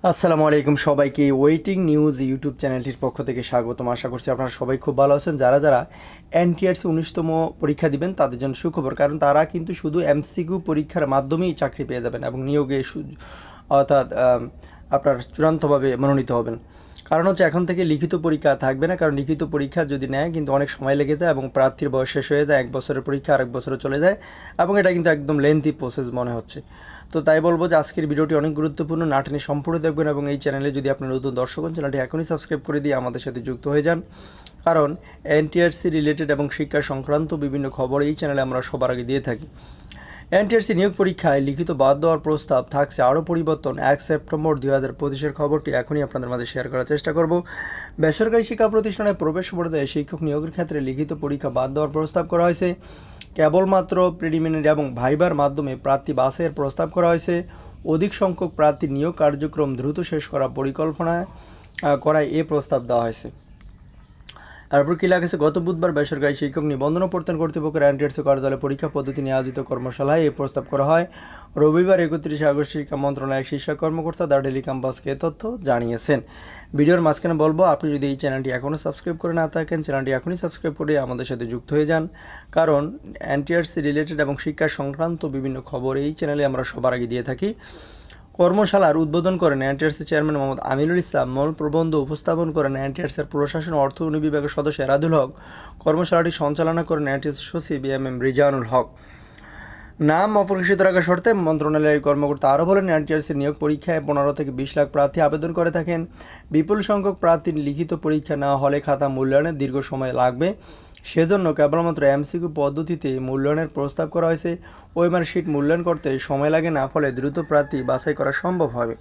আসসালামু আলাইকুম সবাইকে ওয়েটিং নিউজ ইউটিউব চ্যানেলটির পক্ষ থেকে স্বাগতম। আশা করছি আপনারা সবাই খুব ভালো আছেন। যারা যারা এনটিআরসি 19তম পরীক্ষা দিবেন তাদের জন্য সুখবর, কারণ তারা কিন্তু শুধু এমসিকিউ পরীক্ষার মাধ্যমেই চাকরি পেয়ে যাবেন এবং নিয়োগে অর্থাৎ আপনার চূড়ান্তভাবে মনোনীত হবেন। কারণ হচ্ছে এখন থেকে লিখিত পরীক্ষা থাকবে না, কারণ লিখিত পরীক্ষা যদি নেয় কিন্তু অনেক সময় লেগে যায় এবং প্রার্থীর বয়স শেষ হয়ে যায়, 1 বছরের পরীক্ষা আরেক বছরে চলে যায় এবং এটা কিন্তু একদম লেন্থি প্রসেস মনে হচ্ছে। তো তাই বলবো যে আজকের ভিডিওটি অনেক গুরুত্বপূর্ণ, না টেনে সম্পূর্ণ দেখবেন এবং এই চ্যানেলে যদি আপনি নতুন দর্শক হন চ্যানেলটি এখনই সাবস্ক্রাইব করে দিয়ে আমাদের সাথে যুক্ত হয়ে যান, কারণ এনটিআরসি রিলেটেড এবং শিক্ষা সংক্রান্ত বিভিন্ন খবর এই চ্যানেলে আমরা সবার আগে দিয়ে থাকি। এনটিআরসি নিয়োগ পরীক্ষায় লিখিত বাদ দেওয়ার প্রস্তাব, থাকছে আরও পরিবর্তন। 1 সেপ্টেম্বর 2025-এর খবরটি এখনই আপনাদের মাঝে শেয়ার করার চেষ্টা করব। বেসরকারি শিক্ষা প্রতিষ্ঠানে প্রবেশ পর্যায়ে শিক্ষক নিয়োগের ক্ষেত্রে লিখিত পরীক্ষা বাদ দেওয়ার প্রস্তাব করা হয়েছে। কেবলমাত্র প্রিলিমিনারি এবং ভাইবার মাধ্যমে প্রার্থী বাছাইয়ের প্রস্তাব করা হয়েছে। অধিক সংখ্যক প্রার্থী নিয়োগ কার্যক্রম দ্রুত শেষ করার পরিকল্পনা করায় এ প্রস্তাব দেওয়া হয়েছে। তারপর কী লেগেছে, গত বুধবার বেসরকারি শিক্ষক নিবন্ধন ও প্রত্যয়ন কর্তৃপক্ষের এনটিআরসি কার্যালয়ে পরীক্ষা পদ্ধতি নিয়ে আয়োজিত কর্মশালায় এই প্রস্তাব করা হয়। রবিবার 31 আগস্ট শিক্ষা মন্ত্রণালয়ের শীর্ষ কর্মকর্তা দ্য ডেইলি ক্যাম্পাসকে এ তথ্য জানিয়েছেন। ভিডিওর মাঝখানে বলবো, আপনি যদি এই চ্যানেলটি এখনও সাবস্ক্রাইব করে না থাকেন চ্যানেলটি এখনই সাবস্ক্রাইব করে আমাদের সাথে যুক্ত হয়ে যান, কারণ এনটিআরসি রিলেটেড এবং শিক্ষা সংক্রান্ত বিভিন্ন খবর এই চ্যানেলে আমরা সবার আগে দিয়ে থাকি। কর্মশালার উদ্বোধন করেন এনটিআরসি চেয়ারম্যান মোহাম্মদ আমিনুল ইসলাম। মূল প্রবন্ধ উপস্থাপন করেন এনটিআরসির প্রশাসন ও অর্থ বিভাগের সদস্য এরাদুল হক। কর্মশালাটি সঞ্চালনা করেন এনটিআরসি সচিব এম রিজানুল হক। নাম অপ্রকাশিত রাখার শর্তে মন্ত্রণালয়ের কর্মকর্তা আরও বলেন, এনটিআরসি নিয়োগ পরীক্ষায় 15 থেকে 20 লাখ প্রার্থী আবেদন করে থাকেন। বিপুল সংখ্যক প্রার্থীর লিখিত পরীক্ষা না হলে খাতা মূল্যায়নে দীর্ঘ সময় লাগবে। সেজন্য কেবলমাত্র এমসিকিউ পদ্ধতিতে মূল্যায়নের প্রস্তাব করা হয়েছে। ওএমআর শিট মূল্যায়ন করতে সময় লাগে না, ফলে দ্রুত প্রার্থী বাছাই করা সম্ভব হবে।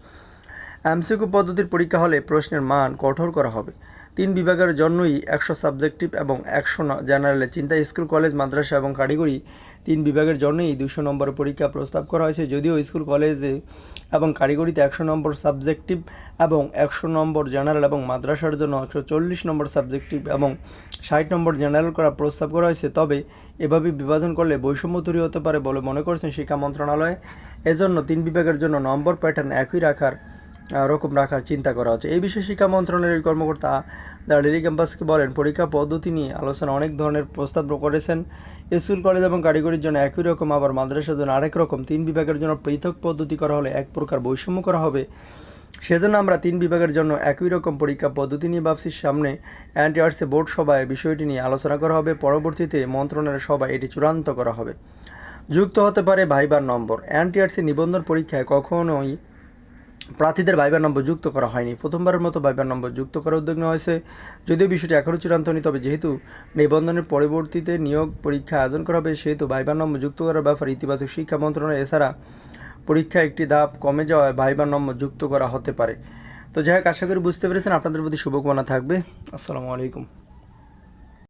এমসিকিউ পদ্ধতির পরীক্ষা হলে প্রশ্নের মান কঠোর করা হবে। 3 বিভাগের জন্যই 100 সাবজেক্টিভ এবং 100 জেনারেলে চিন্তা স্কুল, কলেজ, মাদ্রাসা এবং কারিগরি 3 বিভাগের জন্যই 200 নম্বরের পরীক্ষা প্রস্তাব করা হয়েছে। যদিও স্কুল, কলেজে এবং কারিগরিতে 100 নম্বর সাবজেক্টিভ এবং 100 নম্বর জেনারেল এবং মাদ্রাসার জন্য 140 নম্বর সাবজেক্টিভ এবং 60 নম্বর জেনারেল করার প্রস্তাব করা হয়েছে। তবে এভাবে বিভাজন করলে বৈষম্য তৈরি হতে পারে বলে মনে করছেন শিক্ষা মন্ত্রণালয়। এজন্য 3 বিভাগের জন্য নম্বর প্যাটার্ন একই রাখার চিন্তা করা হচ্ছে। এই বিষয়ে শিক্ষা মন্ত্রণালয়ের কর্মকর্তা দ্য ডেইলি ক্যাম্পাসকে বলেন, পরীক্ষা পদ্ধতি নিয়ে আলোচনা অনেক ধরনের প্রস্তাব করেছেন। স্কুল, কলেজ এবং কারিগরির জন্য একই রকম, আবার মাদ্রাসার জন্য আরেক রকম। 3 বিভাগের জন্য পৃথক পদ্ধতি করা হলে এক প্রকার বৈষম্য করা হবে। সেজন্য আমরা 3 বিভাগের জন্য একই রকম পরীক্ষা পদ্ধতি নিয়ে ভাবছি। সামনে এনটিআরসি বোর্ড সভায় বিষয়টি নিয়ে আলোচনা করা হবে। পরবর্তীতে মন্ত্রণালয়ের সভায় এটি চূড়ান্ত করা হবে। যুক্ত হতে পারে ভাইবার নম্বর। এনটিআরসি নিবন্ধন পরীক্ষায় কখনোই প্রার্থীদের ভাইবার নম্বর যুক্ত করা হয়নি। প্রথমবারের মতো ভাইবার নম্বর যুক্ত করার উদ্যোগ নেওয়া হয়েছে। যদিও বিষয়টি এখনও চূড়ান্ত হয়নি, তবে যেহেতু নিবন্ধনের পরবর্তীতে নিয়োগ পরীক্ষা আয়োজন করা হবে সেহেতু ভাইবার নম্বর যুক্ত করার ব্যাপারে ইতিবাচক শিক্ষা মন্ত্রণালয়। এছাড়া পরীক্ষা একটি ধাপ কমে যাওয়ায় ভাইবার নম্বর যুক্ত করা হতে পারে। তো যাই হোক, আশা করি বুঝতে পেরেছেন। আপনাদের প্রতি শুভকামনা থাকবে। আসসালামু আলাইকুম।